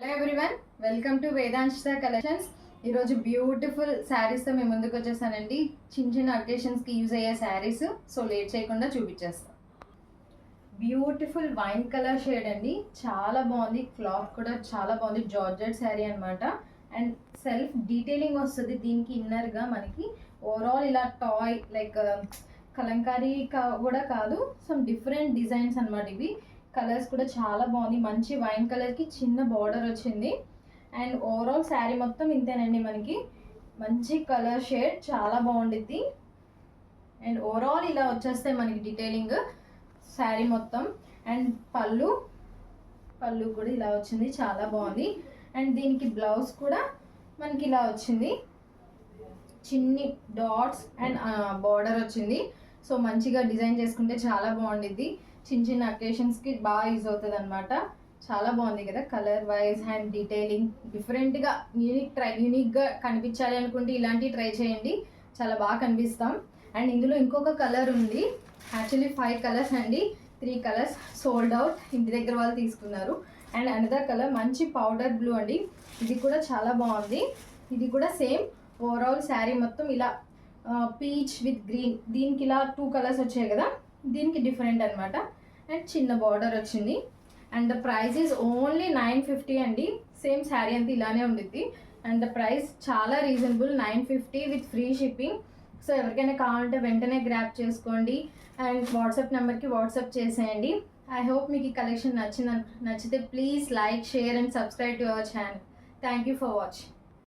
Hello everyone, welcome to వేదాంశ collections. ఈరోజు beautiful శారీస్తో మేము ముందుకు వచ్చేసానండి. చిన్న చిన్న అకేషన్స్కి యూజ్ అయ్యే శారీస్. సో లేట్ చేయకుండా చూపించేస్తాం. బ్యూటిఫుల్ వైన్ కలర్ షేడ్ అండి, చాలా బాగుంది. క్లాత్ కూడా చాలా బాగుంది. జార్జెట్ శారీ అనమాట. అండ్ సెల్ఫ్ డీటెయిలింగ్ వస్తుంది దీనికి ఇన్నర్గా. మనకి ఓవరాల్ ఇలా టాయ్ లైక్ కలంకారీ కూడా కాదు, సమ్ డిఫరెంట్ డిజైన్స్ అనమాట. ఇవి కలర్స్ కూడా చాలా బాగుంది. మంచి వైన్ కలర్కి చిన్న బార్డర్ వచ్చింది. అండ్ ఓవరాల్ శారీ మొత్తం ఇంతేనండి. మనకి మంచి కలర్ షేడ్ చాలా బాగుండిద్ది. అండ్ ఓవరాల్ ఇలా వచ్చేస్తాయి మనకి డీటెయిలింగ్ శారీ మొత్తం. అండ్ పళ్ళు కూడా ఇలా వచ్చింది, చాలా బాగుంది. అండ్ దీనికి బ్లౌజ్ కూడా మనకి ఇలా వచ్చింది, చిన్ని డాట్స్ అండ్ బార్డర్ వచ్చింది. సో మంచిగా డిజైన్ చేసుకుంటే చాలా బాగుండిద్ది. చిన్న చిన్న అకేషన్స్కి బాగా యూజ్ అవుతుంది అనమాట. చాలా బాగుంది కదా కలర్ వైజ్ అండ్ డీటెయిలింగ్. డిఫరెంట్గా యూనిక్గా కనిపించాలి అనుకుంటే ఇలాంటివి ట్రై చేయండి, చాలా బాగా కనిపిస్తాం. అండ్ ఇందులో ఇంకొక కలర్ ఉంది. యాక్చువల్లీ 5 కలర్స్ అండి, 3 కలర్స్ సోల్డ్ అవుట్. ఇంటి దగ్గర వాళ్ళు తీసుకున్నారు. అండ్ అనదర్ కలర్ మంచి పౌడర్ బ్లూ అండి, ఇది కూడా చాలా బాగుంది. ఇది కూడా సేమ్ ఓవరాల్ శారీ మొత్తం ఇలా పీచ్ విత్ గ్రీన్. దీనికి ఇలా 2 కలర్స్ వచ్చాయి కదా, దీనికి డిఫరెంట్ అనమాట. అండ్ చిన్న బార్డర్ వచ్చింది. And the price is only 950 అండి. సేమ్ శారీ అంతా ఇలానే ఉండిద్ది. అండ్ ద ప్రైస్ చాలా reasonable, 950 with free shipping. So ఎవరికైనా కావాలంటే వెంటనే గ్రాప్ చేసుకోండి. అండ్ వాట్సాప్ నెంబర్కి వాట్సాప్ చేసేయండి. ఐ హోప్ మీకు ఈ కలెక్షన్ నచ్చితే please like, share and subscribe to our channel. Thank you for watching.